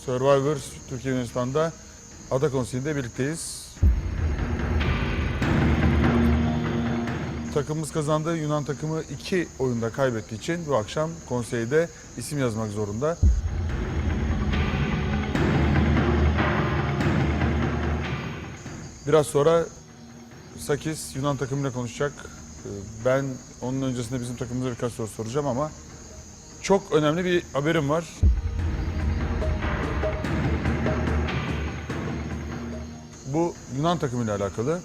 Survivor Türkiye Yunanistan'da Ada Konseyi'nde birlikteyiz. Takımımız kazandı. Yunan takımı 2 oyunda kaybettiği için bu akşam konseyde isim yazmak zorunda. Biraz sonra Sakis Yunan takımıyla konuşacak. Ben onun öncesinde bizim takımımıza birkaç soru soracağım ama çok önemli bir haberim var. Bu Yunan takımıyla alakalı.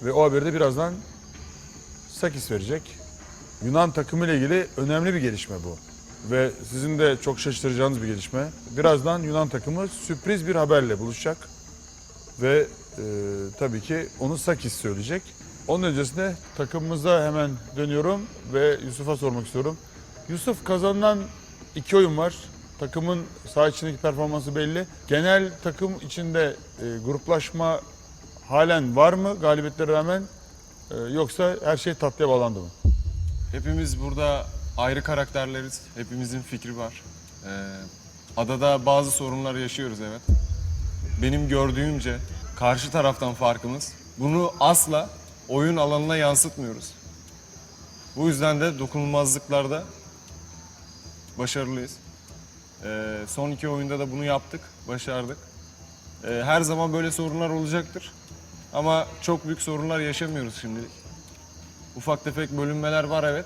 Ve o haberi de birazdan Sakis verecek. Yunan takımıyla ilgili önemli bir gelişme bu. Ve sizin de çok şaşıracağınız bir gelişme. Birazdan Yunan takımı sürpriz bir haberle buluşacak. Ve tabii ki onu Sakis söyleyecek. Onun öncesinde takımımıza hemen dönüyorum ve Yusuf'a sormak istiyorum. Yusuf, kazanılan 2 oyun var. Takımın saha içindeki performansı belli. Genel takım içinde gruplaşma halen var mı galibiyetlere rağmen? Yoksa her şey tatlıya bağlandı mı? Hepimiz burada ayrı karakterleriz. Hepimizin fikri var. Adada bazı sorunlar yaşıyoruz, evet. Benim gördüğümce karşı taraftan farkımız. Bunu asla oyun alanına yansıtmıyoruz. Bu yüzden de dokunulmazlıklarda başarılıyız. Son 2 oyunda da bunu yaptık, başardık. Her zaman böyle sorunlar olacaktır. Ama çok büyük sorunlar yaşamıyoruz şimdilik. Ufak tefek bölünmeler var, evet.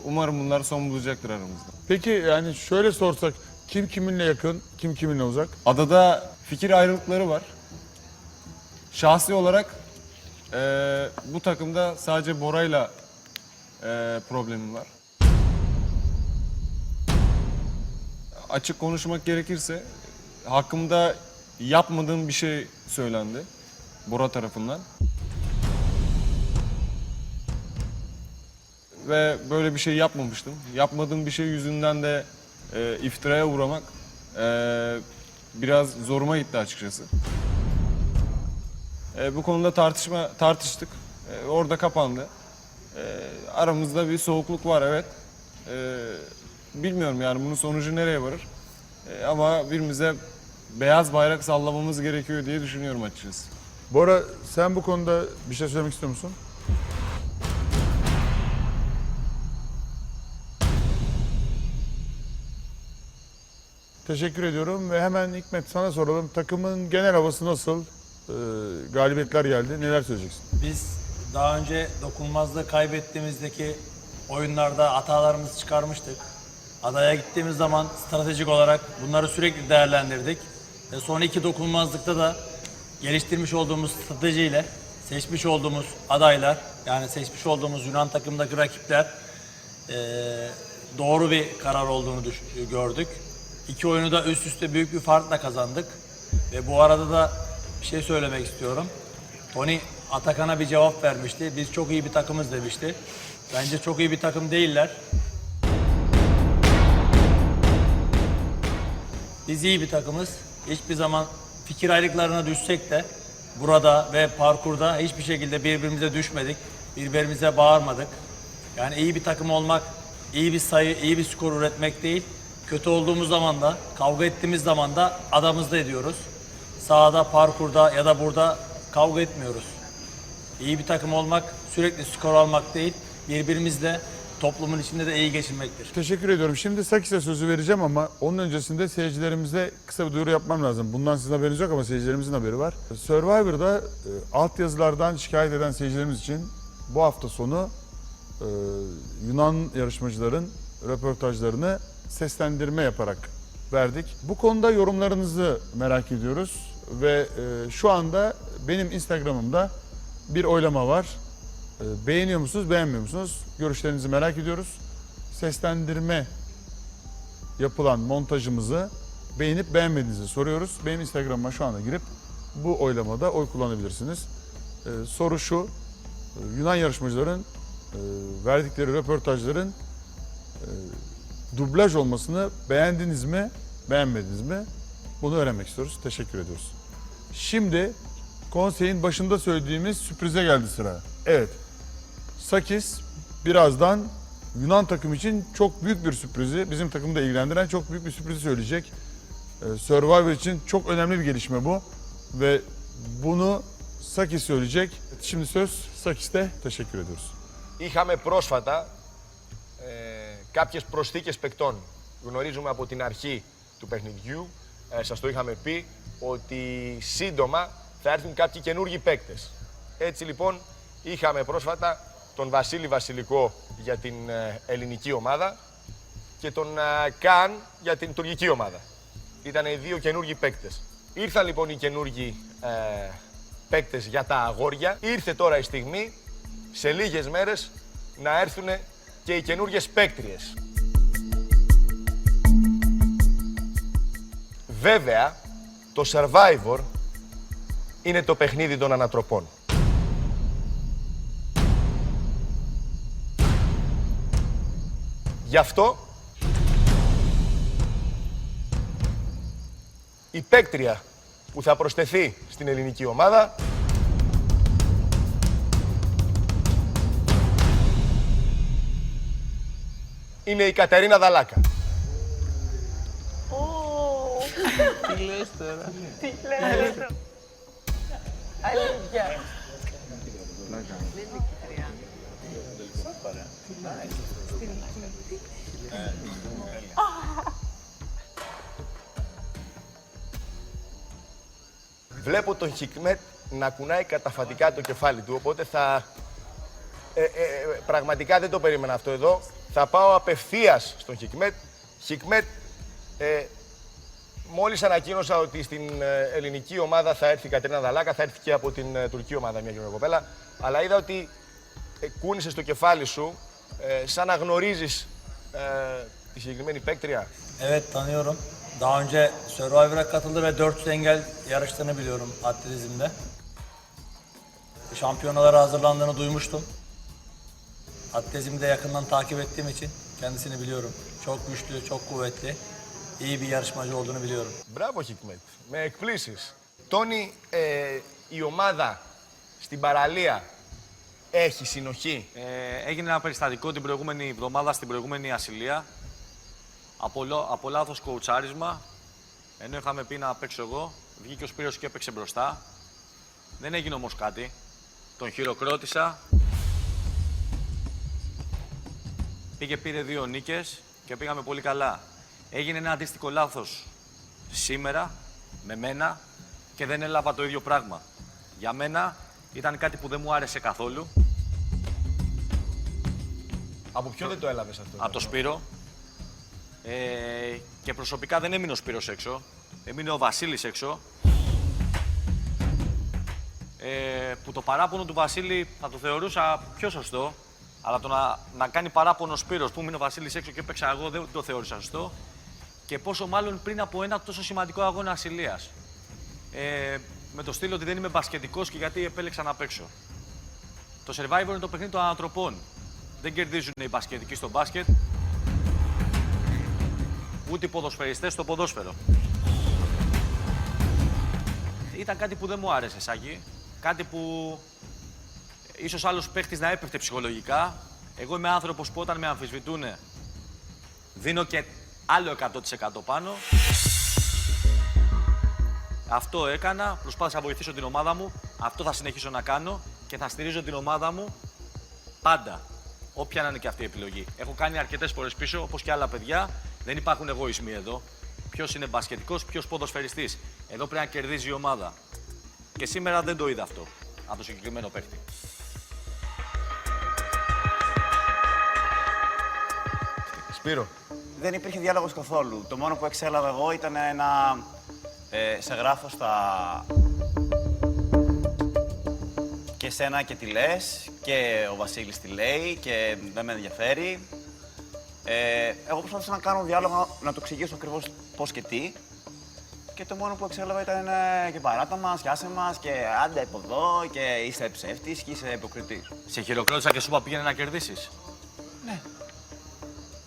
Umarım bunlar son bulacaktır aramızda. Peki yani şöyle sorsak, kim kiminle yakın, kim kiminle uzak? Adada fikir ayrılıkları var. Şahsi olarak bu takımda sadece Bora'yla problemim var. Açık konuşmak gerekirse hakkımda yapmadığım bir şey söylendi Bora tarafından. Ve böyle bir şey yapmamıştım. Yapmadığım bir şey yüzünden de iftiraya uğramak biraz zoruma gitti açıkçası. Bu konuda tartıştık. Orada kapandı. Aramızda bir soğukluk var, evet. Bilmiyorum yani bunun sonucu nereye varır. Ama birbirimize beyaz bayrak sallamamız gerekiyor diye düşünüyorum açıkçası. Bora, sen bu konuda bir şey söylemek istiyor musun? Teşekkür ediyorum ve hemen Hikmet sana soralım. Takımın genel havası nasıl? Galibiyetler geldi. Neler söyleyeceksin? Biz daha önce dokunulmazlığı kaybettiğimizdeki oyunlarda hatalarımızı çıkarmıştık. Adaya gittiğimiz zaman stratejik olarak bunları sürekli değerlendirdik. Ve son 2 dokunulmazlıkta da geliştirmiş olduğumuz stratejiyle seçmiş olduğumuz adaylar, yani seçmiş olduğumuz Yunan takımdaki rakipler doğru bir karar olduğunu gördük. 2 oyunu da üst üste büyük bir farkla kazandık. Ve bu arada da bir şey söylemek istiyorum. Tony Atakan'a bir cevap vermişti. Biz çok iyi bir takımız demişti. Bence çok iyi bir takım değiller. Biz iyi bir takımız. Hiçbir zaman fikir ayrılıklarına düşsek de burada ve parkurda hiçbir şekilde birbirimize düşmedik. Birbirimize bağırmadık. Yani iyi bir takım olmak, iyi bir sayı, iyi bir skor üretmek değil. Kötü olduğumuz zaman da, kavga ettiğimiz zaman da adamızda ediyoruz. Sahada, parkurda ya da burada kavga etmiyoruz. İyi bir takım olmak, sürekli skor almak değil, birbirimizle toplumun içinde de iyi geçinmektir. Teşekkür ediyorum. Şimdi Sakis'e sözü vereceğim ama onun öncesinde seyircilerimize kısa bir duyuru yapmam lazım. Bundan sizin haberiniz yok ama seyircilerimizin haberi var. Survivor'da altyazılardan şikayet eden seyircilerimiz için bu hafta sonu Yunan yarışmacıların röportajlarını seslendirme yaparak verdik. Bu konuda yorumlarınızı merak ediyoruz ve şu anda benim Instagram'ımda bir oylama var. Beğeniyor musunuz, beğenmiyor musunuz? Görüşlerinizi merak ediyoruz. Seslendirme yapılan montajımızı beğenip beğenmediğinizi soruyoruz. Benim Instagram'ıma şu anda girip bu oylamada oy kullanabilirsiniz. Soru şu: Yunan yarışmacıların verdikleri röportajların dublaj olmasını beğendiniz mi, beğenmediniz mi? Bunu öğrenmek istiyoruz. Teşekkür ediyoruz. Şimdi konseyin başında söylediğimiz sürprize geldi sıra. Evet, Sakis birazdan Yunan takım için çok büyük bir sürprizi, bizim takımı da ilgilendiren çok büyük bir sürprizi söyleyecek. Survivor için çok önemli bir gelişme bu ve bunu Sakis söyleyecek. Şimdi söz Sakis'te. Teşekkür ediyoruz. Είχαμε πρόσφατα κάποιες προσθήκες παικτών. Γνωρίζουμε από την αρχή του παιχνιδιού, σας το είχαμε πει, ότι σύντομα θα έρθουν κάποιοι καινούργιοι παίκτες. Έτσι λοιπόν είχαμε πρόσφατα τον Βασίλη Βασιλικό για την ελληνική ομάδα και τον Καν για την τουρκική ομάδα. Ήταν οι δύο καινούργιοι παίκτες. Ήρθαν λοιπόν οι καινούργιοι παίκτες για τα αγόρια. Ήρθε τώρα η στιγμή, σε λίγες μέρες, να έρθουν και οι καινούργιες παίκτριες. Βέβαια, το Survivor είναι το παιχνίδι των ανατροπών. Γι' αυτό, η παίκτρια που θα προσθεθεί στην ελληνική ομάδα είναι η Κατερίνα Δαλάκα. Τι λες τώρα. Τι λες. Αλήθεια. Βλέπω τον Χικμέτ να κουνάει καταφατικά το κεφάλι του, οπότε θα... πραγματικά δεν το περίμενα αυτό εδώ. Θα πάω απευθείας στον Χικμέτ. Χικμέτ, μόλις ανακοίνωσα ότι στην ελληνική ομάδα θα έρθει η Κατερίνα Δαλάκα, θα έρθει και από την τουρκική ομάδα μια καινούργια κοπέλα, αλλά είδα ότι κούνησες το κεφάλι σου, σαν να γνωρίζεις τη συγκεκριμένη παίκτρια. Evet, tanıyorum. Daha önce Survivor'a katıldı ve 400 engel yarıştığını biliyorum atletizmde. Şampiyonalara hazırlandığını duymuştum. Atletizmi de yakından takip ettiğim için kendisini biliyorum. Çok güçlü, çok kuvvetli, iyi bir yarışmacı olduğunu biliyorum. Μπράβο, Χικμέτ. Με εκπλήσεις. Τόνι, η ομάδα στην παραλία έχει συνοχή. Έγινε ένα περιστατικό την προηγούμενη εβδομάδα στην προηγούμενη ασυλία. Από λάθος κοουτσάρισμα, ενώ είχαμε πει να παίξω εγώ, βγήκε ο Σπύρος και έπαιξε μπροστά. Δεν έγινε όμως κάτι. Τον χειροκρότησα. Πήρε 2 νίκες και πήγαμε πολύ καλά. Έγινε ένα αντίστοιχο λάθος σήμερα με μένα και δεν έλαβα το ίδιο πράγμα. Για μένα ήταν κάτι που δεν μου άρεσε καθόλου. Από ποιο δεν το έλαβες αυτό? Από το Σπύρο. Και προσωπικά δεν έμεινε ο Σπύρος έξω. Έμεινε ο Βασίλης έξω. Που το παράπονο του Βασίλη θα το θεωρούσα πιο σωστό. Αλλά το να κάνει παράπονο ο Σπύρος που έμεινε ο Βασίλης έξω και έπαιξα εγώ δεν το θεώρησα σωστό. Και πόσο μάλλον πριν από ένα τόσο σημαντικό αγώνα ασυλίας. Με το στήλο ότι δεν είμαι μπασκετικός και γιατί επέλεξα να παίξω. Το Survivor είναι το παιχνίδι των ανθρωπών. Δεν κερδίζουν οι μπασκετικοί στο μπάσκετ. Ούτε οι ποδοσφαιριστές στο ποδόσφαιρο. Ήταν κάτι που δεν μου άρεσε, Σάκη. Κάτι που ίσως άλλος παίχτης να έπεφτε ψυχολογικά. Εγώ είμαι άνθρωπος που όταν με αμφισβητούνε δίνω και άλλο 100% πάνω. Αυτό έκανα, προσπάθησα να βοηθήσω την ομάδα μου. Αυτό θα συνεχίσω να κάνω και θα στηρίζω την ομάδα μου πάντα. Όποια να είναι και αυτή η επιλογή. Έχω κάνει αρκετές φορές πίσω, όπως και άλλα παιδιά. Δεν υπάρχουν εγωισμοί εδώ. Ποιος είναι μπασκετικός, ποιος ποδοσφαιριστής. Εδώ πρέπει να κερδίζει η ομάδα. Και σήμερα δεν το είδα αυτό από το συγκεκριμένο παίκτη. Σπύρο. Δεν υπήρχε διάλογος καθόλου. Το μόνο που εξέλαβα εγώ ήταν ένα... σε γράφω στα... Και εσένα και τι λες, και ο Βασίλης τι λέει και δεν με ενδιαφέρει. Εγώ προσπάθησα να κάνω διάλογο, να το εξηγήσω ακριβώς πώς και τι. Και το μόνο που εξέλαβα ήταν και παράτα μας, και άσε μας, και άντε από εδώ, και είσαι ψεύτης και είσαι υποκριτής. Σε χειροκρότησα και σου είπα πήγαινε να κερδίσεις. Ναι.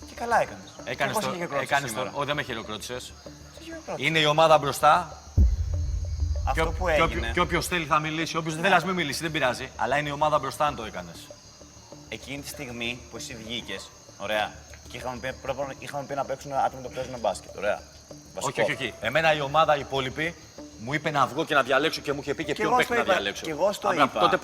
Και καλά έκανες. Έκανες το. Όχι, δεν με χειροκρότησες. Σε χειροκρότησα. Είναι η ομάδα μπροστά. Αυτό που έγινε. Και όποιος θέλει θα μιλήσει. Όποιος δεν θέλει, ας μην μιλήσει, δεν πειράζει. Αλλά είναι η ομάδα μπροστά αν το έκανες. Εκείνη τη στιγμή που εσύ βγήκες, Ωραία. Και είχαμε πει να παίξουν άτομα που παίζουν μπάσκετ. Ωραία. Βασικό. Όχι. Εμένα η ομάδα η υπόλοιπη μου είπε να βγω και να διαλέξω και μου είχε πει και ποιον παίκτη να διαλέξω. Και εγώ στο Άρα, είπα. τότε